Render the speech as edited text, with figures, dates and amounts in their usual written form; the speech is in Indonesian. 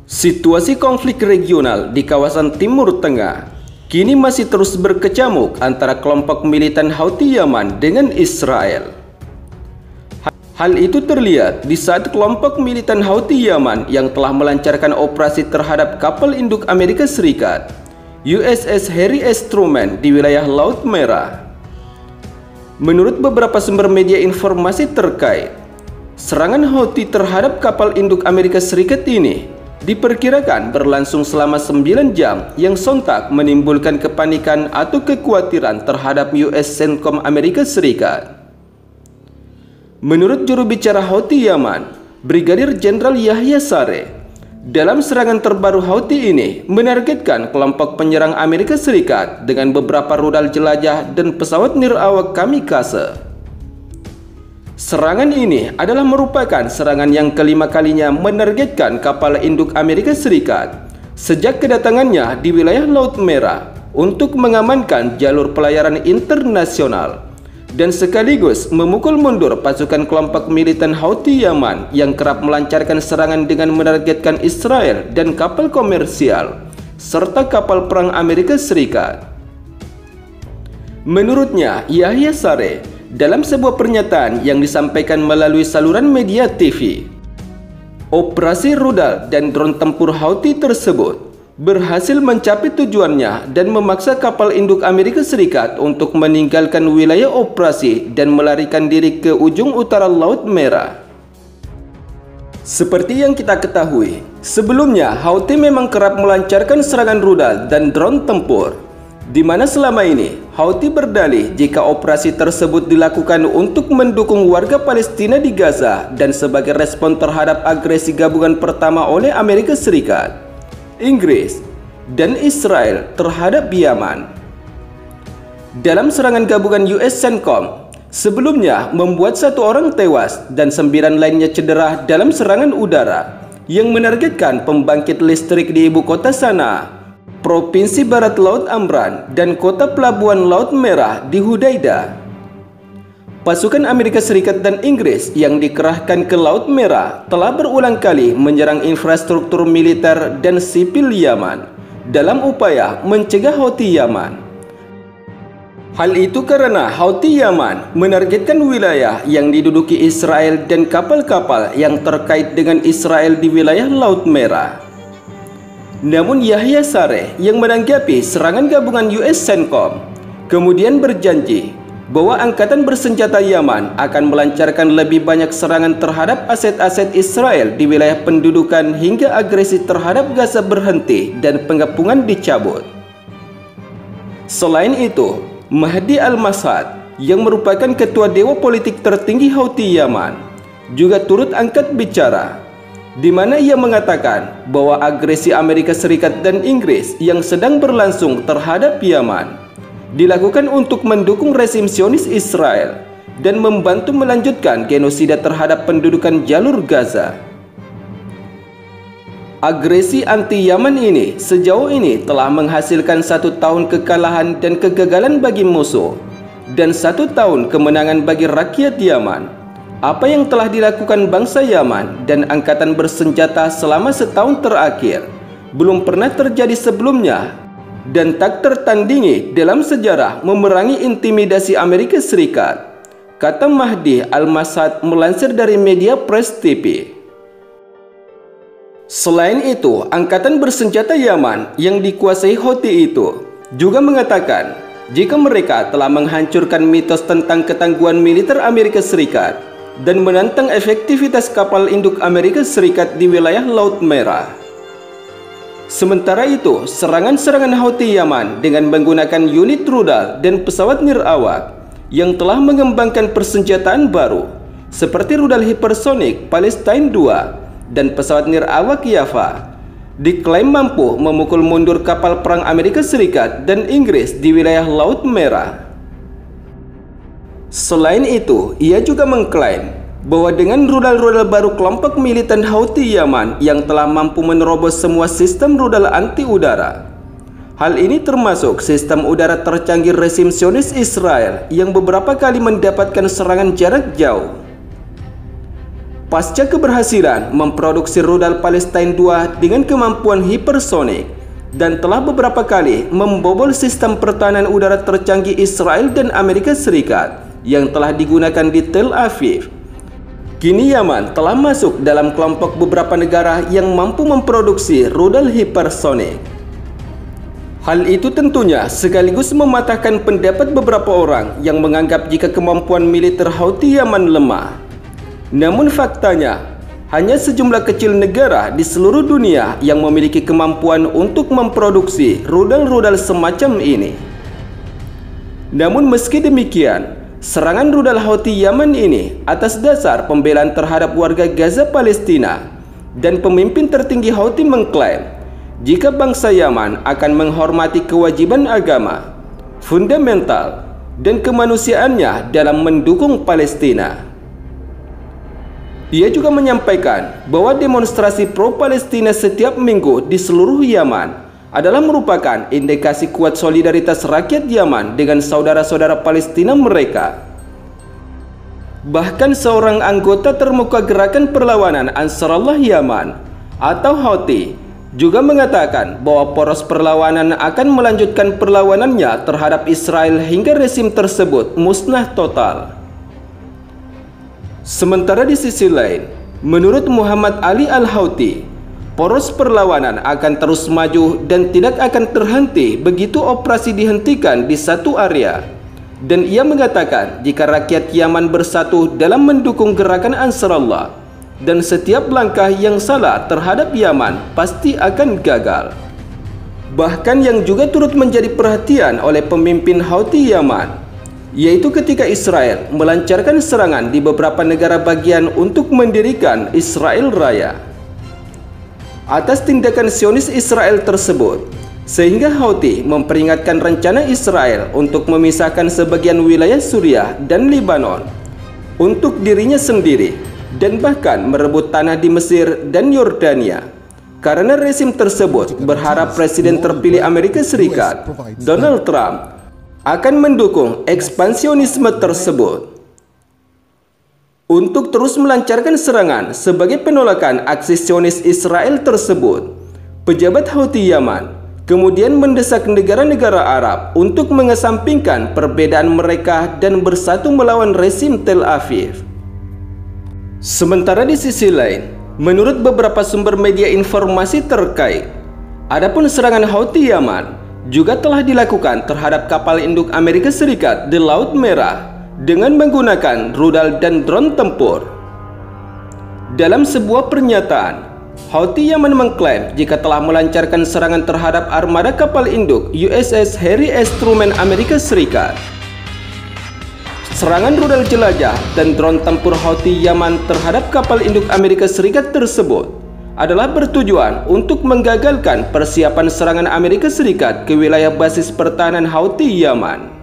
Situasi konflik regional di kawasan Timur Tengah kini masih terus berkecamuk antara kelompok militan Houthi Yaman dengan Israel. Hal itu terlihat di saat kelompok militan Houthi Yaman yang telah melancarkan operasi terhadap kapal induk Amerika Serikat USS Harry S. Truman di wilayah Laut Merah. Menurut beberapa sumber media informasi terkait, serangan Houthi terhadap kapal induk Amerika Serikat ini diperkirakan berlangsung selama 9 jam yang sontak menimbulkan kepanikan atau kekhawatiran terhadap US CENTCOM Amerika Serikat. Menurut juru bicara Houthi Yaman, Brigadir Jenderal Yahya Saree, dalam serangan terbaru Houthi ini menargetkan kelompok penyerang Amerika Serikat dengan beberapa rudal jelajah dan pesawat nirawak kamikaze. Serangan ini adalah merupakan serangan yang kelima kalinya menargetkan kapal induk Amerika Serikat sejak kedatangannya di wilayah Laut Merah untuk mengamankan jalur pelayaran internasional dan sekaligus memukul mundur pasukan kelompok militan Houthi Yaman yang kerap melancarkan serangan dengan menargetkan Israel dan kapal komersial serta kapal perang Amerika Serikat. Menurutnya, Yahya Saree dalam sebuah pernyataan yang disampaikan melalui saluran media TV, operasi rudal dan drone tempur Houthi tersebut berhasil mencapai tujuannya dan memaksa kapal induk Amerika Serikat untuk meninggalkan wilayah operasi dan melarikan diri ke ujung utara Laut Merah. Seperti yang kita ketahui, sebelumnya Houthi memang kerap melancarkan serangan rudal dan drone tempur, di mana selama ini Houthi berdalih jika operasi tersebut dilakukan untuk mendukung warga Palestina di Gaza dan sebagai respon terhadap agresi gabungan pertama oleh Amerika Serikat, Inggris, dan Israel terhadap Yaman. Dalam serangan gabungan US CENTCOM sebelumnya membuat 1 orang tewas dan 9 lainnya cedera dalam serangan udara yang menargetkan pembangkit listrik di ibu kota Sanaa, Provinsi Barat Laut Amran, dan kota pelabuhan Laut Merah di Hudaidah. Pasukan Amerika Serikat dan Inggris yang dikerahkan ke Laut Merah telah berulang kali menyerang infrastruktur militer dan sipil Yaman dalam upaya mencegah Houthi Yaman. Hal itu karena Houthi Yaman menargetkan wilayah yang diduduki Israel dan kapal-kapal yang terkait dengan Israel di wilayah Laut Merah. Namun Yahya Saree yang menanggapi serangan gabungan US CENTCOM kemudian berjanji bahwa Angkatan Bersenjata Yaman akan melancarkan lebih banyak serangan terhadap aset-aset Israel di wilayah pendudukan hingga agresi terhadap Gaza berhenti dan pengepungan dicabut. Selain itu, Mahdi Al-Masad yang merupakan ketua dewa politik tertinggi Houthi Yaman juga turut angkat bicara, di mana ia mengatakan bahwa agresi Amerika Serikat dan Inggris yang sedang berlangsung terhadap Yaman dilakukan untuk mendukung rezim Zionis Israel dan membantu melanjutkan genosida terhadap pendudukan jalur Gaza. Agresi anti-Yaman ini sejauh ini telah menghasilkan 1 tahun kekalahan dan kegagalan bagi musuh dan 1 tahun kemenangan bagi rakyat Yaman. Apa yang telah dilakukan bangsa Yaman dan angkatan bersenjata selama setahun terakhir belum pernah terjadi sebelumnya dan tak tertandingi dalam sejarah memerangi intimidasi Amerika Serikat, kata Mahdi Al-Masad melansir dari media Press TV. Selain itu, angkatan bersenjata Yaman yang dikuasai Houthi itu juga mengatakan jika mereka telah menghancurkan mitos tentang ketangguhan militer Amerika Serikat dan menantang efektivitas kapal induk Amerika Serikat di wilayah Laut Merah. Sementara itu, serangan-serangan Houthi Yaman dengan menggunakan unit rudal dan pesawat nirawak yang telah mengembangkan persenjataan baru seperti rudal hipersonik Palestine II dan pesawat nirawak Yafa diklaim mampu memukul mundur kapal perang Amerika Serikat dan Inggris di wilayah Laut Merah. Selain itu, ia juga mengklaim bahwa dengan rudal-rudal baru kelompok militan Houthi Yaman yang telah mampu menerobos semua sistem rudal anti-udara. Hal ini termasuk sistem udara tercanggih rezim Zionis Israel yang beberapa kali mendapatkan serangan jarak jauh. pasca keberhasilan memproduksi rudal Palestine II dengan kemampuan hipersonik dan telah beberapa kali membobol sistem pertahanan udara tercanggih Israel dan Amerika Serikat yang telah digunakan di Tel Aviv. Kini Yaman telah masuk dalam kelompok beberapa negara yang mampu memproduksi rudal hipersonik. Hal itu tentunya sekaligus mematahkan pendapat beberapa orang yang menganggap jika kemampuan militer Houthi Yaman lemah. Namun faktanya, hanya sejumlah kecil negara di seluruh dunia yang memiliki kemampuan untuk memproduksi rudal-rudal semacam ini. Namun meski demikian, serangan rudal Houthi Yaman ini atas dasar pembelaan terhadap warga Gaza Palestina, dan pemimpin tertinggi Houthi mengklaim jika bangsa Yaman akan menghormati kewajiban agama, fundamental, dan kemanusiaannya dalam mendukung Palestina. Ia juga menyampaikan bahwa demonstrasi pro-Palestina setiap minggu di seluruh Yaman adalah merupakan indikasi kuat solidaritas rakyat Yaman dengan saudara-saudara Palestina mereka. Bahkan seorang anggota termuka Gerakan Perlawanan Ansarullah Yaman atau Houthi juga mengatakan bahwa poros perlawanan akan melanjutkan perlawanannya terhadap Israel hingga rezim tersebut musnah total. Sementara di sisi lain, menurut Muhammad Ali Al-Houthi, poros perlawanan akan terus maju dan tidak akan terhenti begitu operasi dihentikan di satu area. Dan ia mengatakan jika rakyat Yaman bersatu dalam mendukung gerakan Ansarullah, dan setiap langkah yang salah terhadap Yaman pasti akan gagal. Bahkan yang juga turut menjadi perhatian oleh pemimpin Houthi Yaman, yaitu ketika Israel melancarkan serangan di beberapa negara bagian untuk mendirikan Israel Raya. Atas tindakan Zionis Israel tersebut, sehingga Houthi memperingatkan rencana Israel untuk memisahkan sebagian wilayah Suriah dan Lebanon untuk dirinya sendiri, dan bahkan merebut tanah di Mesir dan Yordania, karena rezim tersebut berharap Presiden terpilih Amerika Serikat, Donald Trump, akan mendukung ekspansionisme tersebut. Untuk terus melancarkan serangan sebagai penolakan aksi Zionis Israel tersebut, pejabat Houthi Yaman kemudian mendesak negara-negara Arab untuk mengesampingkan perbedaan mereka dan bersatu melawan rezim Tel Aviv. Sementara di sisi lain, menurut beberapa sumber media informasi terkait, adapun serangan Houthi Yaman juga telah dilakukan terhadap kapal induk Amerika Serikat di Laut Merah dengan menggunakan rudal dan drone tempur. Dalam sebuah pernyataan, Houthi Yaman mengklaim jika telah melancarkan serangan terhadap armada kapal induk USS Harry S. Truman Amerika Serikat. Serangan rudal jelajah dan drone tempur Houthi Yaman terhadap kapal induk Amerika Serikat tersebut adalah bertujuan untuk menggagalkan persiapan serangan Amerika Serikat ke wilayah basis pertahanan Houthi Yaman.